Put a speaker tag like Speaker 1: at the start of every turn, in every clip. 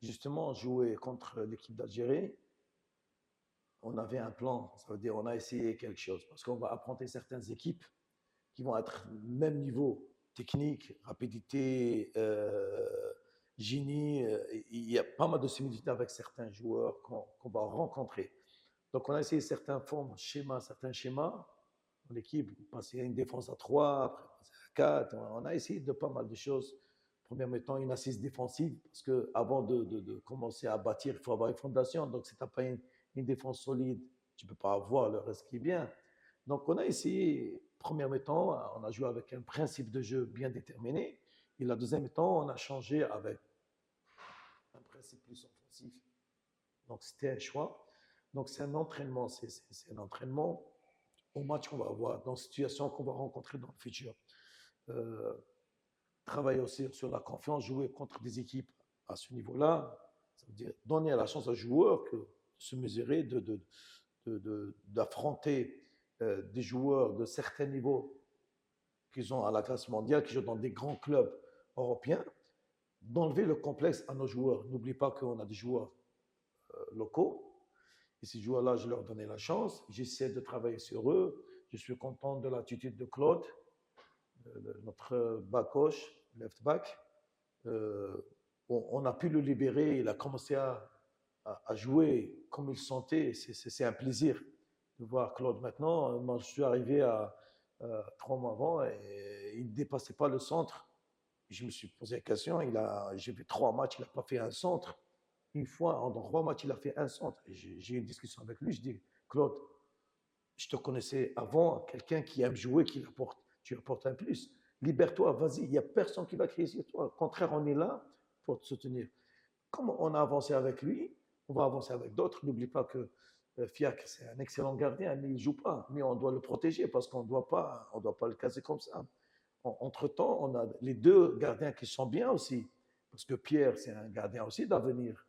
Speaker 1: justement jouer contre l'équipe d'Algérie, on avait un plan, ça veut dire on a essayé quelque chose, parce qu'on va affronter certaines équipes qui vont être même niveau technique, rapidité, génie. Il y a pas mal de similitudes avec certains joueurs qu'on va rencontrer. Donc on a essayé certains schémas dans l'équipe, passer à une défense à 3, après passer à 4. On a essayé de pas mal de choses. Première mi-temps, une assise défensive, parce qu'avant de commencer à bâtir, il faut avoir une fondation. Donc si tu n'as pas une défense solide, tu ne peux pas avoir le reste qui vient. Donc on a essayé, première mi-temps, on a joué avec un principe de jeu bien déterminé. Et la deuxième mi-temps, on a changé avec un principe plus offensif. Donc c'était un choix. Donc c'est un entraînement, c'est un entraînement au match qu'on va avoir, dans la situation qu'on va rencontrer dans le futur. Euh, Travailler aussi sur la confiance, jouer contre des équipes à ce niveau-là, ça veut dire donner la chance aux joueurs de se mesurer, d'affronter des joueurs de certains niveaux qu'ils ont à la classe mondiale, qui jouent dans des grands clubs européens, d'enlever le complexe à nos joueurs. N'oublie pas qu'on a des joueurs locaux. Et ces joueurs-là, je leur donnais la chance. J'essaie de travailler sur eux. Je suis content de l'attitude de Claude, notre back coach, left back. On a pu le libérer. Il a commencé à jouer comme il sentait. C'est un plaisir de voir Claude maintenant. Moi, je suis arrivé à 3 mois avant et il ne dépassait pas le centre. Je me suis posé la question. J'ai fait 3 matchs, il n'a pas fait un centre. Une fois, dans 3 matchs, il a fait un centre. J'ai eu une discussion avec lui. Je dis, Claude, je te connaissais avant, quelqu'un qui aime jouer, tu apportes un plus. Libère-toi, vas-y, il n'y a personne qui va crier sur toi. Au contraire, on est là pour te soutenir. Comme on a avancé avec lui, on va avancer avec d'autres. N'oublie pas que Fiacre, c'est un excellent gardien, mais il ne joue pas. Mais on doit le protéger parce qu'on ne doit pas le casser comme ça. Entre-temps, on a les deux gardiens qui sont bien aussi. Parce que Pierre, c'est un gardien aussi d'avenir.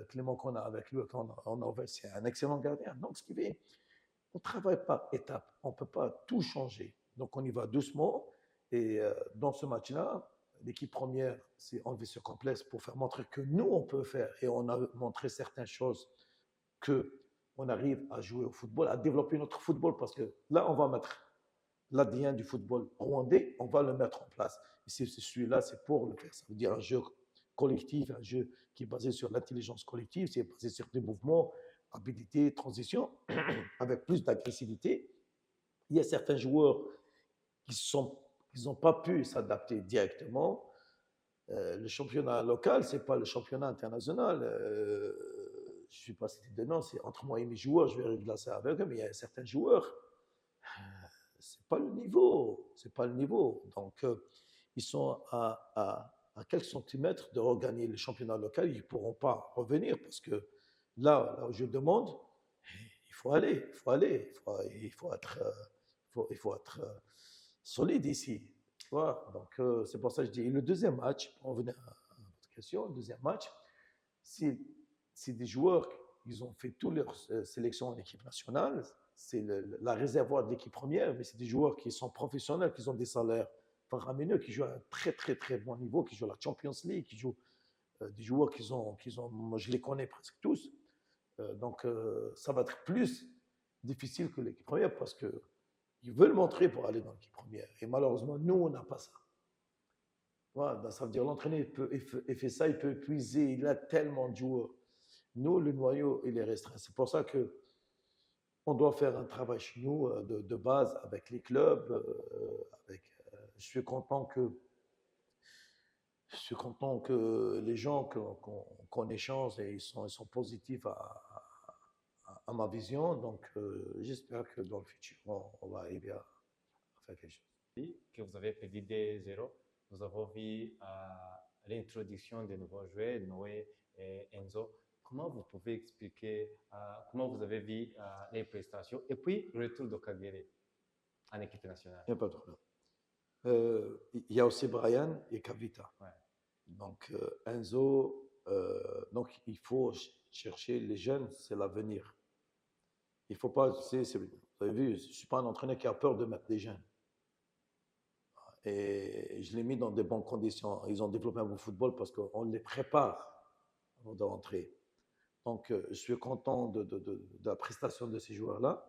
Speaker 1: Clément qu'on a avec lui en Norvège, c'est un excellent gardien. Donc, ce qui fait, on ne travaille pas étape. On ne peut pas tout changer. Donc, on y va doucement. Et dans ce match-là, l'équipe première s'est enlevée ce complexe pour faire montrer que nous, on peut faire. Et on a montré certaines choses qu'on arrive à jouer au football, à développer notre football. Parce que là, on va mettre l'ADN du football rwandais, on va le mettre en place. Et c'est celui-là, c'est pour le faire. Ça veut dire un jeu collectif, un jeu qui est basé sur l'intelligence collective, c'est basé sur des mouvements, habilité, transition, avec plus d'agressivité. Il y a certains joueurs qui n'ont pas pu s'adapter directement. Le championnat local, ce n'est pas le championnat international. Je ne suis pas cité de nom, c'est entre moi et mes joueurs, je vais régler ça avec eux, mais il y a certains joueurs, c'est pas le niveau, c'est pas le niveau. Donc, ils sont à quelques centimètres de regagner le championnat local, ils ne pourront pas revenir parce que là où je demande, il faut aller, il faut aller, il faut être solide ici. Voilà. Donc, c'est pour ça que je dis. Et le deuxième match, pour revenir à votre question, le deuxième match, c'est des joueurs, ils ont fait toutes leurs sélections en équipe nationale, c'est la réservoir de l'équipe première, mais c'est des joueurs qui sont professionnels, qui ont des salaires faramineux, qui jouent à un très très très bon niveau, qui jouent à la Champions League, qui jouent des joueurs moi je les connais presque tous. Donc ça va être plus difficile que l'équipe première parce que ils veulent montrer pour aller dans l'équipe première. Et malheureusement, nous, on n'a pas ça. Voilà, ça veut dire l'entraîneur il fait ça, il peut épuiser, il a tellement de joueurs. Nous, le noyau, il est restreint. C'est pour ça que on doit faire un travail chez nous de base avec les clubs. Je suis content les gens qu'on échange et ils sont positifs à ma vision. Donc, j'espère que dans le futur, on va arriver à faire quelque chose.
Speaker 2: Que vous avez prédit des 0. Nous avons vu l'introduction des nouveaux joueurs, Noé et Enzo. Comment vous pouvez expliquer comment vous avez vu les prestations et puis le retour de Kagere en équipe nationale?
Speaker 1: Il n'y a pas de problème. Il y a aussi Brian et Kavita.
Speaker 2: Ouais.
Speaker 1: Donc, Enzo, donc il faut chercher les jeunes, c'est l'avenir. Il ne faut pas, vous avez vu, je ne suis pas un entraîneur qui a peur de mettre des jeunes. Et je les mis dans de bonnes conditions. Ils ont développé un bon football parce qu'on les prépare. avant de rentrer. Donc, je suis content de la prestation de ces joueurs-là.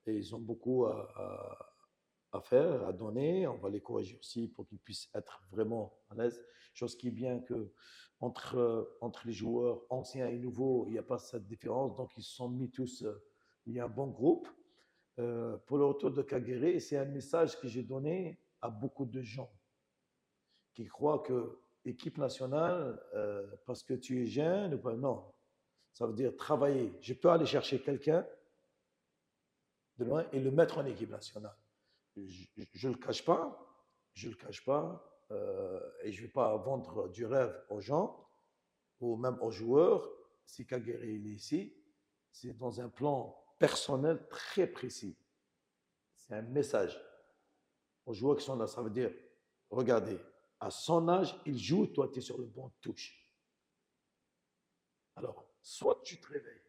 Speaker 1: Et ils ont beaucoup à faire, à donner. On va les corriger aussi pour qu'ils puissent être vraiment à l'aise. Chose qui est bien que entre les joueurs anciens et nouveaux, il n'y a pas cette différence. Donc, ils se sont mis tous. Il y a un bon groupe. Pour le retour de Kagere, c'est un message que j'ai donné à beaucoup de gens qui croient que équipe nationale, parce que tu es jeune, non. Ça veut dire travailler. Je peux aller chercher quelqu'un de loin et le mettre en équipe nationale. Je ne le cache pas, je le cache pas, et je ne vais pas vendre du rêve aux gens ou même aux joueurs. Si Kagere est ici, c'est dans un plan personnel très précis. C'est un message aux joueurs qui sont là. Ça veut dire, regardez, à son âge, il joue, toi tu es sur le banc de touche. Alors, soit tu te réveilles,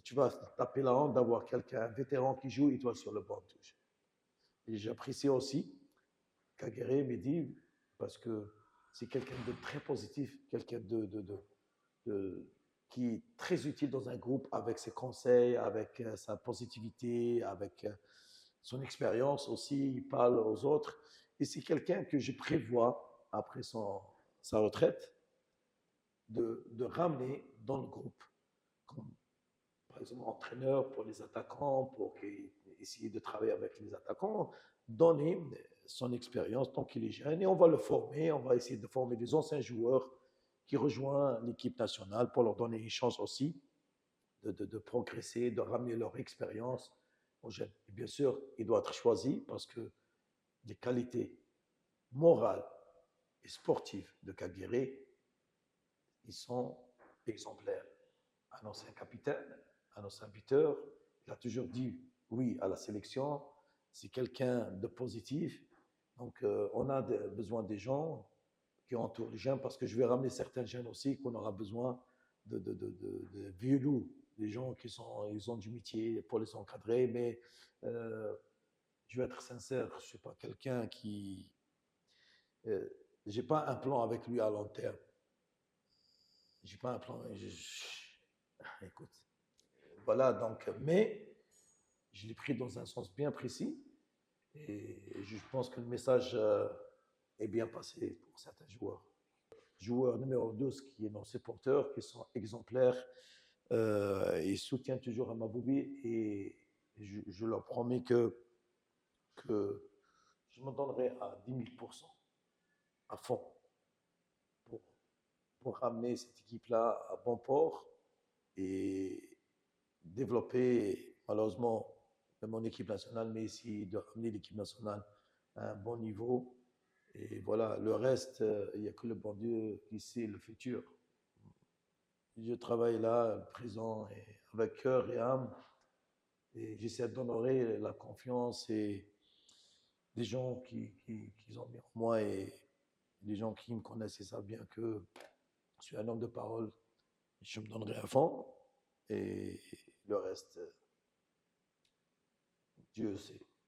Speaker 1: tu vas taper la honte d'avoir quelqu'un, un vétéran qui joue et toi sur le banc de touche. Et j'apprécie aussi Kagere me dit, parce que c'est quelqu'un de très positif, quelqu'un qui est très utile dans un groupe avec ses conseils, avec sa positivité, avec son expérience aussi, il parle aux autres. Et c'est quelqu'un que je prévois, après sa retraite, de ramener dans le groupe, comme par exemple entraîneur pour les attaquants, pour essayer de travailler avec les attaquants, donner son expérience tant qu'il est jeune et on va le former, on va essayer de former des anciens joueurs qui rejoignent l'équipe nationale pour leur donner une chance aussi de progresser, de ramener leur expérience aux jeunes. Et bien sûr, il doit être choisi parce que les qualités morales et sportives de Kagere, ils sont exemplaires. Un ancien capitaine, un ancien buteur, il a toujours dit oui à la sélection. C'est quelqu'un de positif. Donc, on a besoin des gens qui entourent les jeunes parce que je vais ramener certains jeunes aussi qu'on aura besoin de vieux loups, des gens ils ont du métier pour les encadrer. Mais je vais être sincère, je ne suis pas quelqu'un qui. J'ai pas un plan avec lui à long terme. J'ai pas un plan. Écoute, voilà, donc, mais je l'ai pris dans un sens bien précis et je pense que le message est bien passé pour certains joueurs. Joueur numéro 12 qui est nos supporters, qui sont exemplaires, ils soutiennent toujours Amaboubi et je leur promets que je me donnerai à 10 000% à fond pour, pour ramener cette équipe-là à bon port et développer, malheureusement, mon équipe nationale, mais essayer de ramener l'équipe nationale à un bon niveau. Et voilà, le reste, il n'y a que le bon Dieu qui sait le futur. Je travaille là, présent, et avec cœur et âme, et j'essaie d'honorer la confiance et des gens qui ont mis en moi et des gens qui me connaissent et savent bien que je suis un homme de parole. Je me donnerai à fond et le reste, Dieu sait.